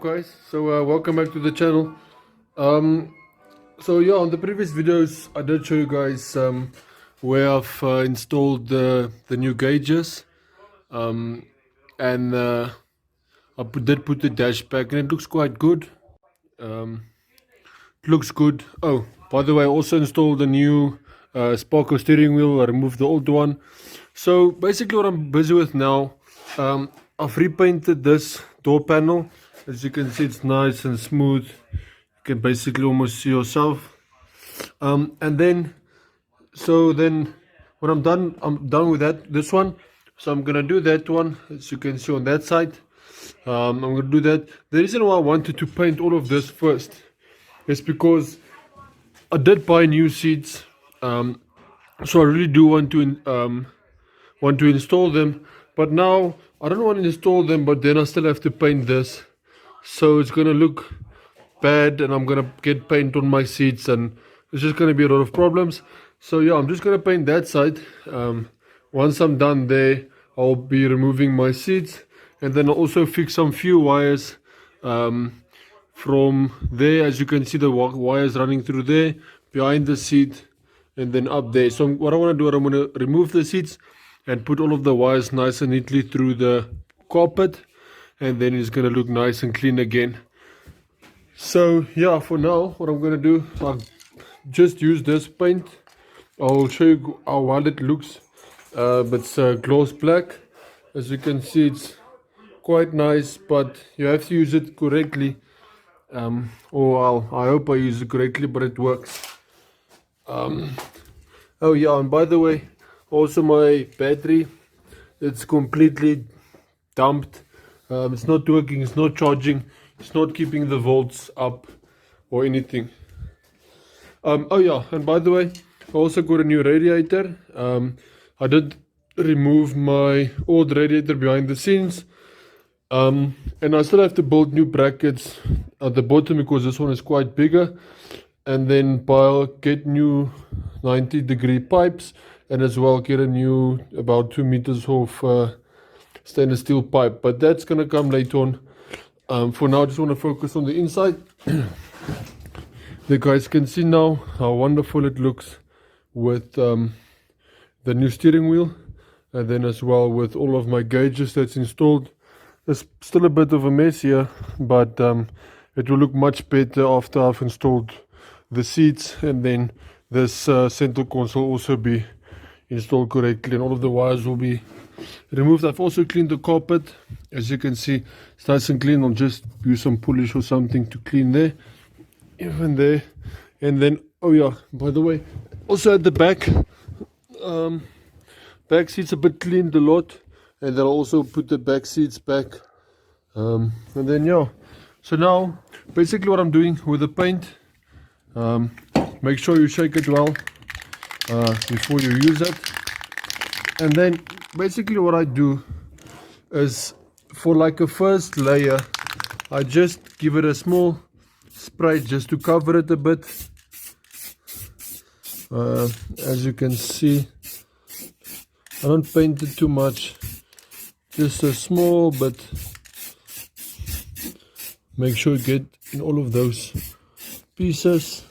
guys? So welcome back to the channel. So yeah, on the previous videos I did show you guys where I've installed the new gauges, and did put the dash back, and it looks quite good. It looks good. Oh, by the way, I also installed a new Sparko steering wheel. I removed the old one. So basically what I'm busy with now, I've repainted this door panel. As you can see, it's nice and smooth. You can basically almost see yourself. And then when I'm done with this one. So I'm gonna do that one, as you can see on that side. I'm gonna do that. The reason why I wanted to paint all of this first is because I did buy new seats. So I really do want to install them, but now I don't want to install them, but then I still have to paint this, so it's gonna look bad, and I'm gonna get paint on my seats, and it's just gonna be a lot of problems. So yeah, I'm just gonna paint that side. Once I'm done there, I'll be removing my seats, and then I'll also fix some few wires from there. As you can see, the wires running through there, behind the seat, and then up there. So what I want to do, I'm going to remove the seats and put all of the wires nice and neatly through the carpet, and then it's going to look nice and clean again. So yeah, for now what I'm going to do, I'll just use this paint. I'll show you how well it looks. It's gloss black. As you can see, it's quite nice, but you have to use it correctly. I hope I use it correctly, but it works. Oh yeah, and by the way, also my battery, it's completely dumped. It's not working, it's not charging, it's not keeping the volts up or anything. Oh yeah, and by the way, I also got a new radiator. I did remove my old radiator behind the scenes, and I still have to build new brackets at the bottom because this one is quite bigger, and then get new 90-degree pipes, and as well get a new about 2 meters of stainless steel pipe, but that's gonna come later on. For now I just want to focus on the inside. You guys can see now how wonderful it looks with the new steering wheel, and then as well with all of my gauges that's installed. There's still a bit of a mess here, but it will look much better after I've installed the seats, and then this center console will also be installed correctly, and all of the wires will be removed. I've also cleaned the carpet. As you can see, it's nice and clean. I'll just use some polish or something to clean there, even there. And then, oh yeah, by the way, also at the back, back seats a bit cleaned a lot, and then I'll also put the back seats back. And then yeah, so now basically what I'm doing with the paint, make sure you shake it well before you use it. And then basically what I do is, for like a first layer, I just give it a small spray just to cover it a bit. As you can see, I don't paint it too much, just a small bit. Make sure you get in all of those pieces.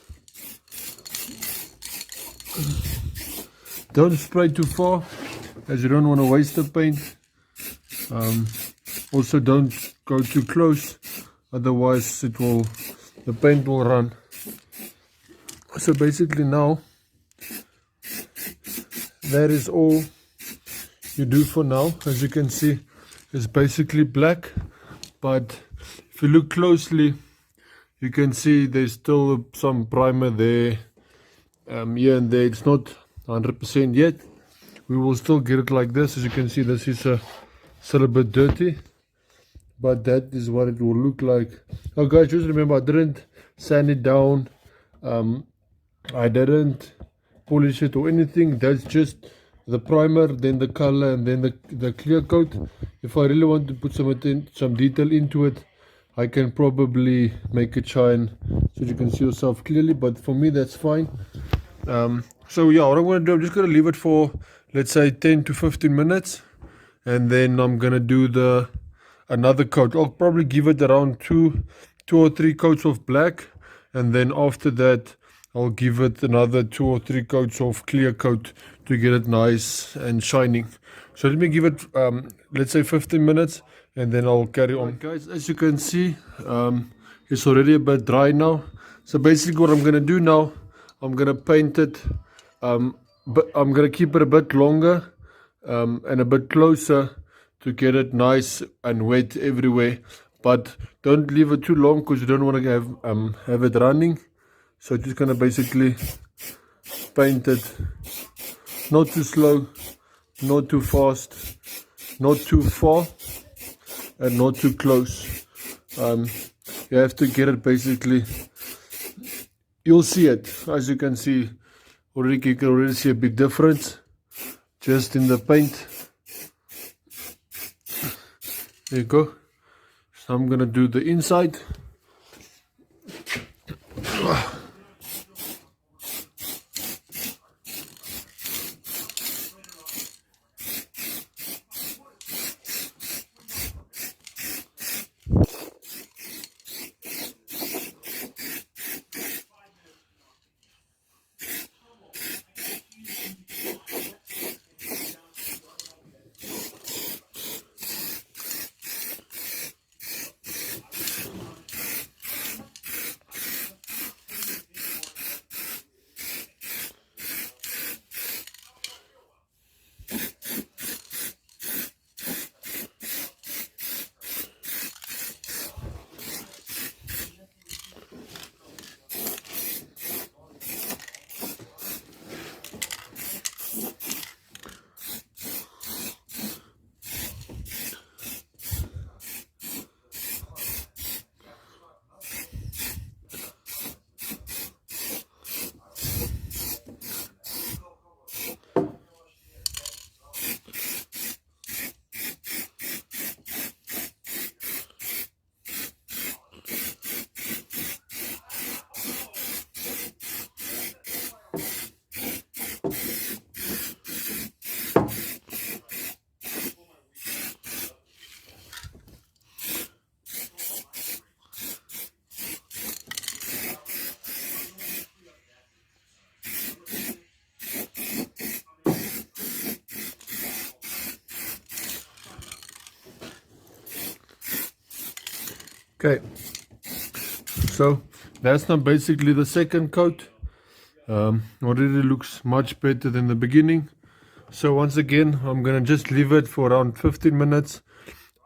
Don't spray too far, as you don't want to waste the paint. Also don't go too close, otherwise the paint will run. So basically now, that is all you do for now. As you can see, it's basically black, but if you look closely, you can see there's still some primer there, here and there. It's not 100% yet. We will still get it like this. As you can see, this is still a bit dirty, but that is what it will look like. Now guys, just remember, I didn't sand it down, I didn't polish it or anything. That's just the primer, then the color, and then the clear coat. If I really want to put some detail into it, I can probably make it shine so you can see yourself clearly, but for me that's fine. So yeah, what I'm going to do, I'm just going to leave it for, let's say, 10 to 15 minutes, and then I'm going to do another coat. I'll probably give it around two or three coats of black, and then after that I'll give it another 2 or 3 coats of clear coat to get it nice and shining. So let me give it let's say 15 minutes, and then I'll carry on. Right, guys, as you can see, it's already a bit dry now. So basically what I'm gonna do now, I'm gonna paint it, but I'm gonna keep it a bit longer and a bit closer to get it nice and wet everywhere. But don't leave it too long because you don't want to have it running. So just gonna basically paint it, not too slow, not too fast, not too far, and not too close. You have to get it basically. You'll see it, as you can see. Already, you can already see a big difference just in the paint. There you go. So I'm gonna do the inside. Okay, so that's now basically the second coat. Already looks much better than the beginning. So once again, I'm gonna just leave it for around 15 minutes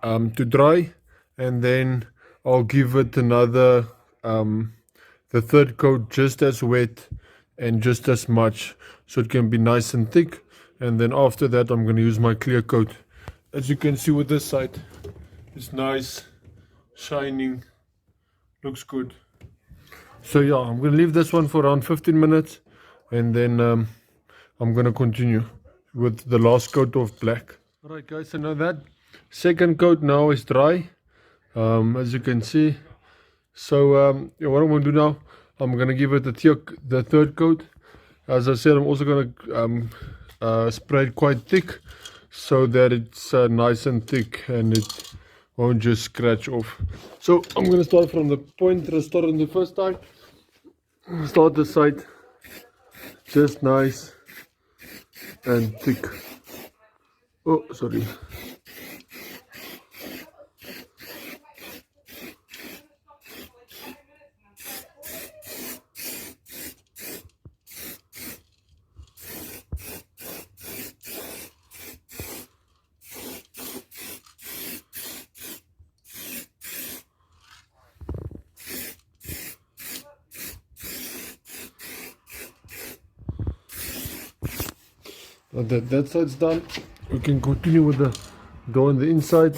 to dry, and then I'll give it another the third coat just as wet and just as much, so it can be nice and thick. And then after that, I'm gonna use my clear coat. As you can see with this side, it's nice, shining, looks good. So yeah, I'm gonna leave this one for around 15 minutes, and then I'm gonna continue with the last coat of black. Alright guys, so now that second coat now is dry, as you can see. So yeah, what I'm gonna do now, I'm gonna give it the third coat. As I said, I'm also gonna spray it quite thick, so that it's nice and thick and it won't just scratch off. So I'm gonna start from the point that I started on the first time. Start this side, just nice and thick. Oh, sorry. Now that side's done, we can continue with the door on the inside.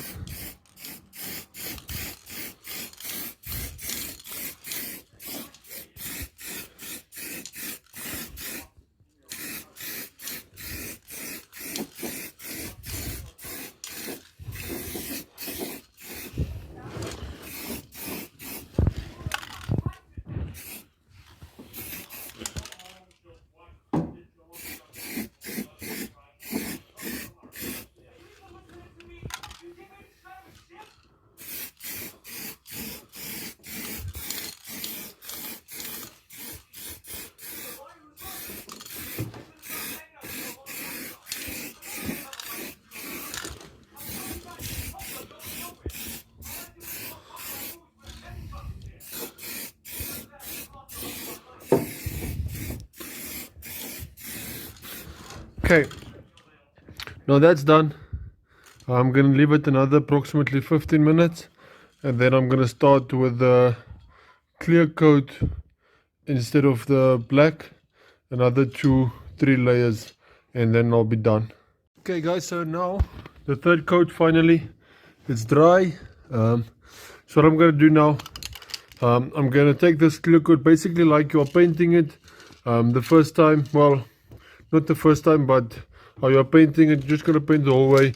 Okay, now that's done. I'm gonna leave it another approximately 15 minutes, and then I'm gonna start with the clear coat instead of the black, another 2-3 layers, and then I'll be done. Okay guys, so now the third coat finally, it's dry. So what I'm gonna do now, I'm gonna take this clear coat basically like you're painting it the first time. Well, not the first time, but how you're painting it, just gonna paint the whole way,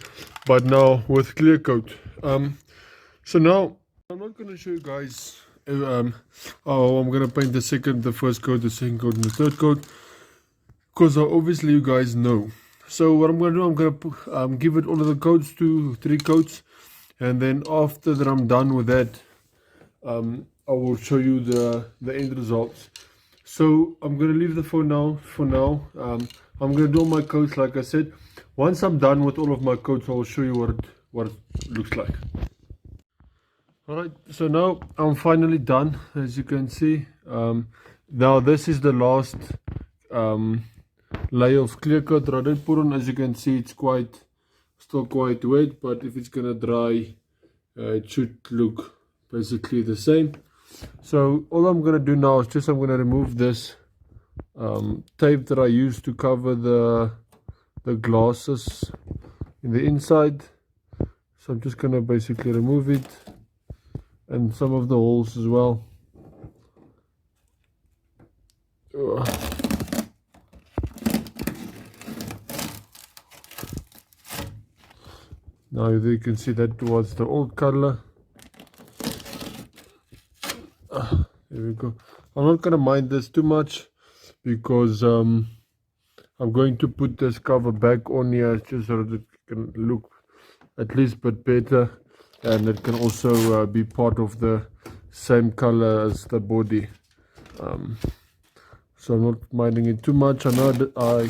but now with clear coat. So now I'm not gonna show you guys how I'm gonna paint the first coat, the second coat, and the third coat, because obviously you guys know. So what I'm gonna do, I'm gonna give it all of the coats, 2-3 coats, and then after that I'm done with that, I will show you the end results. So I'm gonna leave the phone now for now. I'm gonna do all my coats like I said. Once I'm done with all of my coats, I'll show you what it looks like. Alright, so now I'm finally done, as you can see. Now this is the last layer of clear coat that I did put on. As you can see, it's still quite wet, but if it's gonna dry, it should look basically the same. So all I'm gonna do now is I'm gonna remove this tape that I used to cover the glasses in the inside. So I'm just gonna basically remove it, and some of the holes as well. Now you can see that was the old color. There we go. I'm not gonna mind this too much because I'm going to put this cover back on here just so that it can look at least a bit better, and it can also be part of the same color as the body. So I'm not minding it too much. I know that I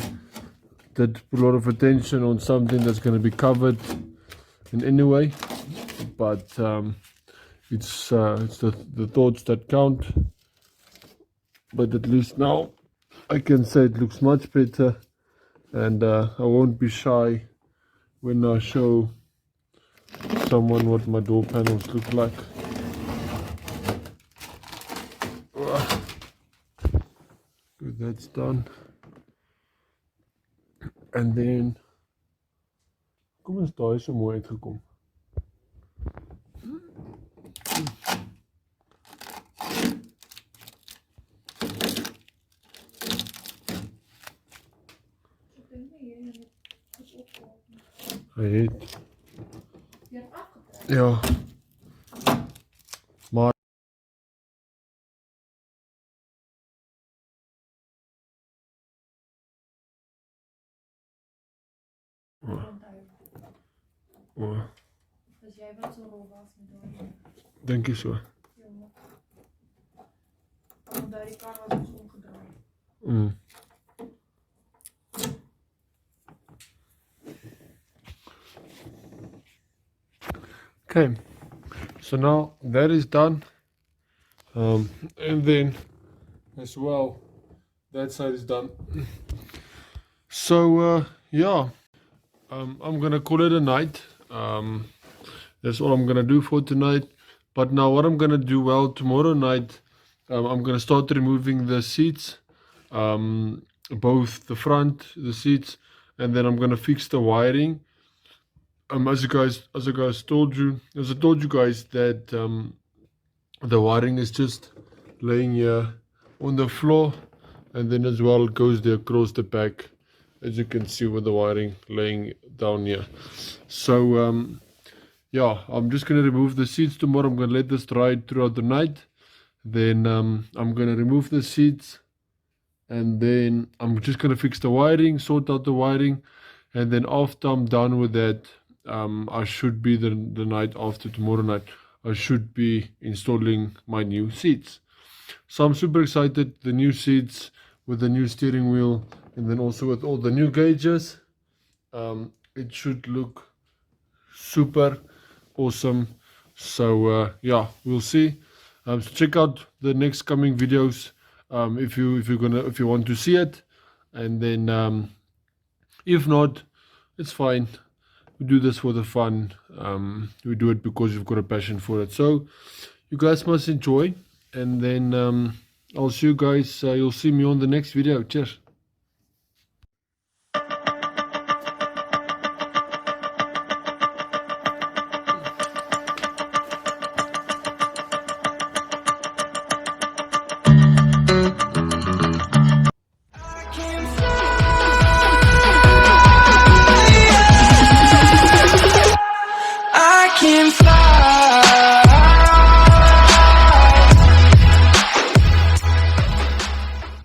did put a lot of attention on something that's going to be covered in any way, but it's the thoughts that count. But at least now I can say it looks much better, and I won't be shy when I show someone what my door panels look like. Good, that's done. And then kom ons daai so mooi uitgekom. Hy het ja, maar Dus jij bent zo rol was met door. denk je so. Ja. Omdat die kar was dus omgedraaid. Okay, so now that is done, and then as well that side is done. So yeah, I'm gonna call it a night. That's all I'm gonna do for tonight. But now what I'm gonna do, well, tomorrow night I'm gonna start removing the seats, both the front, the seats, and then I'm gonna fix the wiring. As I told you guys that the wiring is just laying here on the floor, and then as well it goes there across the back, as you can see with the wiring laying down here. So yeah, I'm just gonna remove the seats tomorrow. I'm gonna let this dry throughout the night. Then I'm gonna remove the seats, and then I'm just gonna fix the wiring, sort out the wiring, and then after I'm done with that, I should be the night after tomorrow night, I should be installing my new seats. So I'm super excited. The new seats with the new steering wheel, and then also with all the new gauges, it should look super awesome. So yeah, we'll see. So check out the next coming videos if you want to see it, and then If not, it's fine. We do this for the fun. We do it because we've got a passion for it. So you guys must enjoy, and then I'll see you guys. You'll see me on the next video. Cheers.